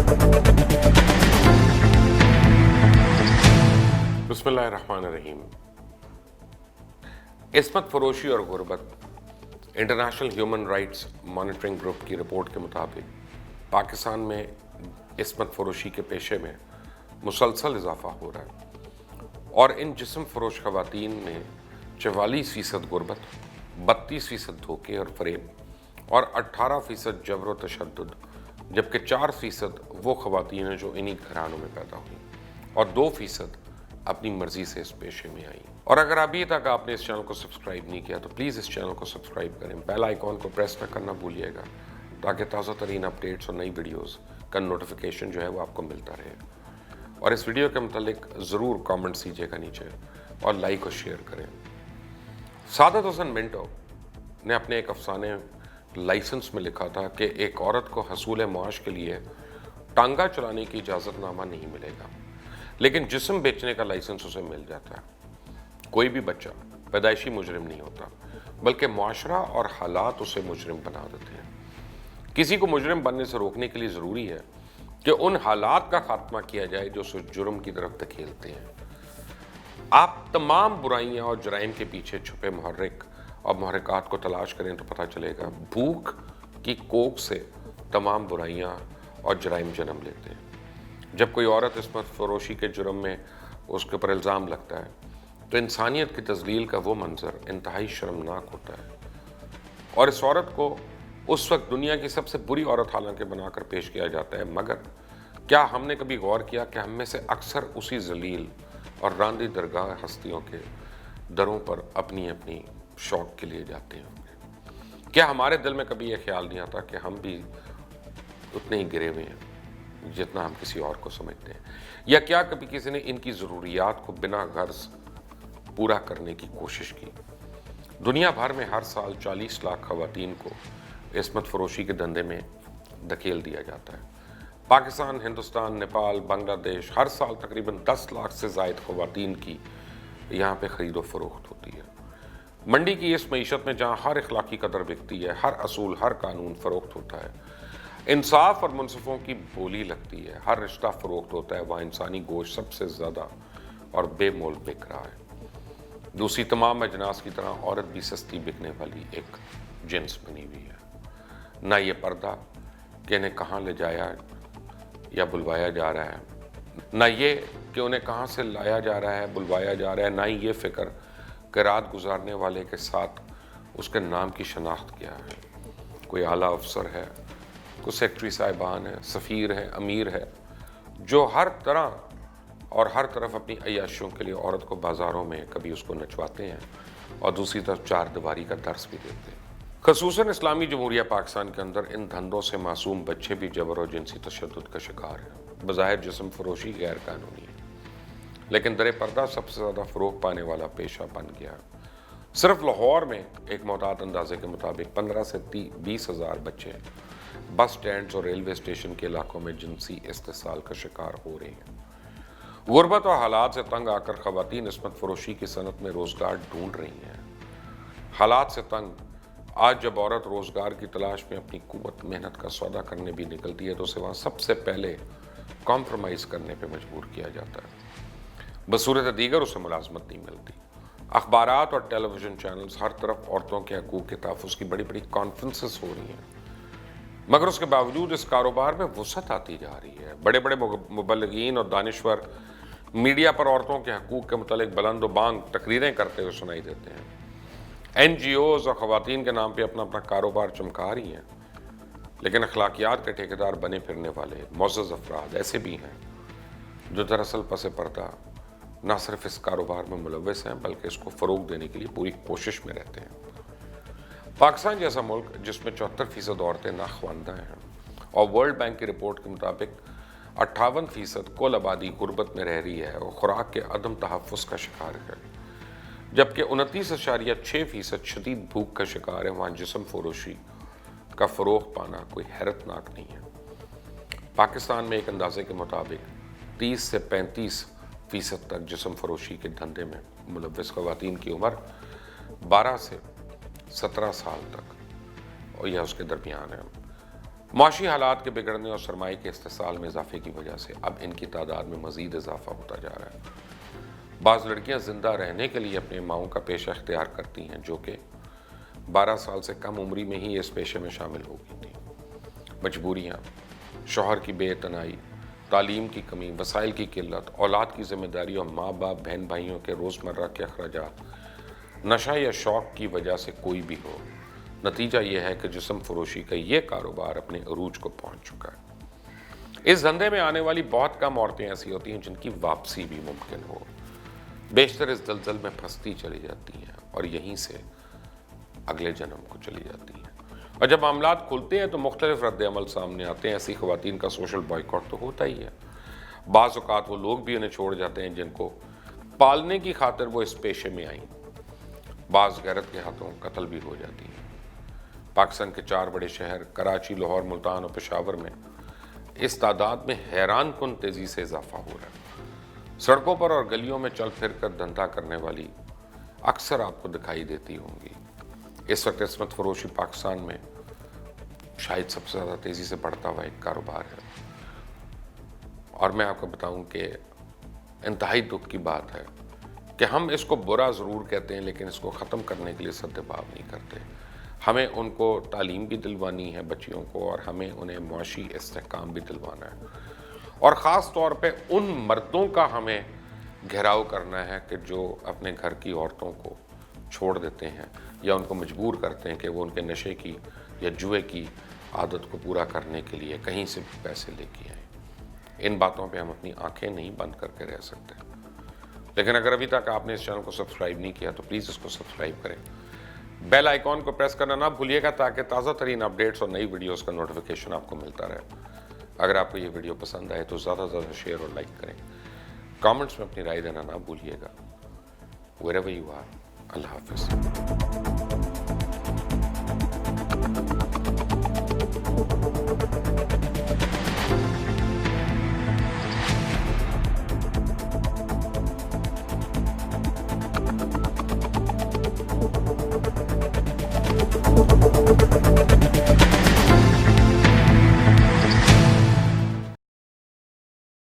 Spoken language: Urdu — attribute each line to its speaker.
Speaker 1: بسم اللہ الرحمن الرحیم۔ عصمت فروشی اور غربت international human rights monitoring group کی رپورٹ کے مطابق پاکستان میں عصمت فروشی کے پیشے میں مسلسل اضافہ ہو رہا ہے اور ان جسم فروش خواتین میں 44% غربت، 32% دھوکے اور فریب اور 18% جبر و تشدد، جبکہ 4% وہ خواتین ہیں جو انہی گھرانوں میں پیدا ہوئیں اور 2% اپنی مرضی سے اس پیشے میں آئیں۔ اور اگر ابھی تک آپ نے اس چینل کو سبسکرائب نہیں کیا تو پلیز اس چینل کو سبسکرائب کریں، بیل آئیکن کو پریس نہ کرنا بھولیے گا تاکہ تازہ ترین اپڈیٹس اور نئی ویڈیوز کا نوٹیفیکیشن جو ہے وہ آپ کو ملتا رہے۔ اور اس ویڈیو کے متعلق ضرور کامنٹس دیجیے گا نیچے اور لائک اور شیئر کریں۔ سعادت حسن منٹو نے اپنے ایک افسانے لائسنس میں لکھا تھا کہ ایک عورت کو حصول معاش کے لیے ٹانگا چلانے کی اجازت نامہ نہیں ملے گا، لیکن جسم بیچنے کا لائسنس اسے مل جاتا ہے۔ کوئی بھی بچہ پیدائشی مجرم نہیں ہوتا، بلکہ معاشرہ اور حالات اسے مجرم بنا دیتے ہیں۔ کسی کو مجرم بننے سے روکنے کے لیے ضروری ہے کہ ان حالات کا خاتمہ کیا جائے جو اسے جرم کی طرف دھکیلتے ہیں۔ آپ تمام برائیاں اور جرائم کے پیچھے چھپے محرک اور محرکات کو تلاش کریں تو پتہ چلے گا بھوک کی کوکھ سے تمام برائیاں اور جرائم جنم لیتے ہیں۔ جب کوئی عورت عصمت فروشی کے جرم میں اس کے اوپر الزام لگتا ہے تو انسانیت کی تذلیل کا وہ منظر انتہائی شرمناک ہوتا ہے، اور اس عورت کو اس وقت دنیا کی سب سے بری عورت حالانکہ بنا کر پیش کیا جاتا ہے۔ مگر کیا ہم نے کبھی غور کیا کہ ہم میں سے اکثر اسی ذلیل اور راندی درگاہ ہستیوں کے دروں پر اپنی اپنی شوق کے لیے جاتے ہیں؟ کیا ہمارے دل میں کبھی یہ خیال نہیں آتا کہ ہم بھی اتنے ہی گرے ہوئے ہیں جتنا ہم کسی اور کو سمجھتے ہیں؟ یا کیا کبھی کسی نے ان کی ضروریات کو بنا غرض پورا کرنے کی کوشش کی؟ دنیا بھر میں ہر سال 40 لاکھ خواتین کو عصمت فروشی کے دھندے میں دھکیل دیا جاتا ہے۔ پاکستان، ہندوستان، نیپال، بنگلہ دیش، ہر سال تقریباً 10 لاکھ سے زائد خواتین کی یہاں پہ خرید و فروخت ہوتی ہے۔ منڈی کی اس معیشت میں جہاں ہر اخلاقی قدر بکتی ہے، ہر اصول، ہر قانون فروخت ہوتا ہے، انصاف اور منصفوں کی بولی لگتی ہے، ہر رشتہ فروخت ہوتا ہے، وہاں انسانی گوشت سب سے زیادہ اور بے مول بک رہا ہے۔ دوسری تمام اجناس کی طرح عورت بھی سستی بکنے والی ایک جنس بنی ہوئی ہے۔ نہ یہ پردہ کہ انہیں کہاں لے جایا یا بلوایا جا رہا ہے، نہ یہ کہ انہیں کہاں سے لایا جا رہا ہے، بلوایا جا رہا ہے، نہ ہی یہ فکر کہ رات گزارنے والے کے ساتھ اس کے نام کی شناخت کیا ہے۔ کوئی اعلیٰ افسر ہے، کوئی سیکٹری صاحبان ہے، سفیر ہے، امیر ہے، جو ہر طرح اور ہر طرف اپنی عیاشیوں کے لیے عورت کو بازاروں میں کبھی اس کو نچواتے ہیں اور دوسری طرف چار دیواری کا درس بھی دیتے ہیں۔ خصوصاً اسلامی جمہوریہ پاکستان کے اندر ان دھندوں سے معصوم بچے بھی جبر اور جنسی تشدد کا شکار ہیں۔ بظاہر جسم فروشی غیر قانونی ہے، لیکن در پردہ سب سے زیادہ فروغ پانے والا پیشہ بن گیا۔ صرف لاہور میں ایک محتاط اندازے کے مطابق 15 سے 20 ہزار بچے بس سٹینڈز اور ریلوے اسٹیشن کے علاقوں میں جنسی استحصال کا شکار ہو رہے ہیں۔ غربت اور حالات سے تنگ آ کر خواتین عصمت فروشی کی صنعت میں روزگار ڈھونڈ رہی ہیں۔ حالات سے تنگ آج جب عورت روزگار کی تلاش میں اپنی قوت محنت کا سودا کرنے بھی نکلتی ہے تو اسے وہاں سب سے پہلے کمپرومائز کرنے پہ مجبور کیا جاتا ہے۔ بصورت دیگر اسے ملازمت نہیں ملتی۔ اخبارات اور ٹیلی ویژن چینلز ہر طرف عورتوں کے حقوق کے تحفظ کی بڑی بڑی کانفرنسز ہو رہی ہیں، مگر اس کے باوجود اس کاروبار میں وسعت آتی جا رہی ہے۔ بڑے بڑے مبلغین اور دانشور میڈیا پر عورتوں کے حقوق کے متعلق بلند و بانگ تقریریں کرتے ہوئے سنائی دیتے ہیں۔ این جی اوز اور خواتین کے نام پہ اپنا اپنا کاروبار چمکا رہی ہیں، لیکن اخلاقیات کے ٹھیکیدار بنے پھرنے والے معزز افراد ایسے بھی ہیں جو دراصل پس پردہ نہ صرف اس کاروبار میں ملوث ہیں بلکہ اس کو فروغ دینے کے لیے پوری کوشش میں رہتے ہیں۔ پاکستان جیسا ملک جس میں 74% عورتیں ناخواندہ ہیں اور ورلڈ بینک کی رپورٹ کے مطابق 58% کل آبادی غربت میں رہ رہی ہے اور خوراک کے عدم تحفظ کا شکار ہے، جبکہ 29.6% شدید بھوک کا شکار ہے، وہاں جسم فروشی کا فروغ پانا کوئی حیرت ناک نہیں ہے۔ پاکستان میں ایک اندازے کے مطابق 30 سے 35% تک جسم فروشی کے دھندے میں ملوث خواتین کی عمر 12 سے 17 سال تک اور یا اس کے درمیان ہے۔ معاشی حالات کے بگڑنے اور سرمایہ کے استحصال میں اضافے کی وجہ سے اب ان کی تعداد میں مزید اضافہ ہوتا جا رہا ہے۔ بعض لڑکیاں زندہ رہنے کے لیے اپنے ماؤں کا پیشہ اختیار کرتی ہیں، جو کہ 12 سال سے کم عمری میں ہی اس پیشے میں شامل ہو گئی تھیں۔ مجبوریاں، شوہر کی بے اعتنائی، تعلیم کی کمی، وسائل کی قلت، اولاد کی ذمہ داری اور ماں باپ بہن بھائیوں کے روزمرہ کے اخراجات، نشہ یا شوق کی وجہ سے کوئی بھی ہو، نتیجہ یہ ہے کہ جسم فروشی کا یہ کاروبار اپنے عروج کو پہنچ چکا ہے۔ اس دھندے میں آنے والی بہت کم عورتیں ایسی ہوتی ہیں جن کی واپسی بھی ممکن ہو، بیشتر اس دلدل میں پھنستی چلی جاتی ہیں اور یہیں سے اگلے جنم کو چلی جاتی ہیں۔ اور جب معاملات کھلتے ہیں تو مختلف رد عمل سامنے آتے ہیں۔ ایسی خواتین کا سوشل بائیکاٹ تو ہوتا ہی ہے۔ بعض اوقات وہ لوگ بھی انہیں چھوڑ جاتے ہیں جن کو پالنے کی خاطر وہ اس پیشے میں آئیں۔ بعض غیرت کے ہاتھوں قتل بھی ہو جاتی ہیں۔ پاکستان کے 4 بڑے شہر کراچی، لاہور، ملتان اور پشاور میں اس تعداد میں حیران کن تیزی سے اضافہ ہو رہا ہے۔ سڑکوں پر اور گلیوں میں چل پھر کر دھندا کرنے والی اکثر آپ کو دکھائی دیتی ہوں گی۔ اس وقت عصمت فروشی پاکستان میں شاید سب سے زیادہ تیزی سے بڑھتا ہوا ایک کاروبار ہے، اور میں آپ کو بتاؤں کہ انتہائی دکھ کی بات ہے کہ ہم اس کو برا ضرور کہتے ہیں لیکن اس کو ختم کرنے کے لیے سدباب نہیں کرتے۔ ہمیں ان کو تعلیم بھی دلوانی ہے بچیوں کو، اور ہمیں انہیں معاشی استحکام بھی دلوانا ہے، اور خاص طور پہ ان مردوں کا ہمیں گھیراؤ کرنا ہے کہ جو اپنے گھر کی عورتوں کو چھوڑ دیتے ہیں یا ان کو مجبور کرتے ہیں کہ وہ ان کے نشے کی یا جوئے کی عادت کو پورا کرنے کے لیے کہیں سے بھی پیسے لے کے آئیں۔ ان باتوں پہ ہم اپنی آنکھیں نہیں بند کر کے رہ سکتے۔ لیکن اگر ابھی تک آپ نے اس چینل کو سبسکرائب نہیں کیا تو پلیز اس کو سبسکرائب کریں، بیل آئیکن کو پریس کرنا نہ بھولیے گا تاکہ تازہ ترین اپڈیٹس اور نئی ویڈیوز کا نوٹیفیکیشن آپ کو ملتا رہے۔ اگر آپ کو یہ ویڈیو پسند آئے تو زیادہ سے زیادہ شیئر اور لائک کریں، کامنٹس میں اپنی رائے دینا نہ بھولیے گا۔ wherever you are، اللہ حافظ۔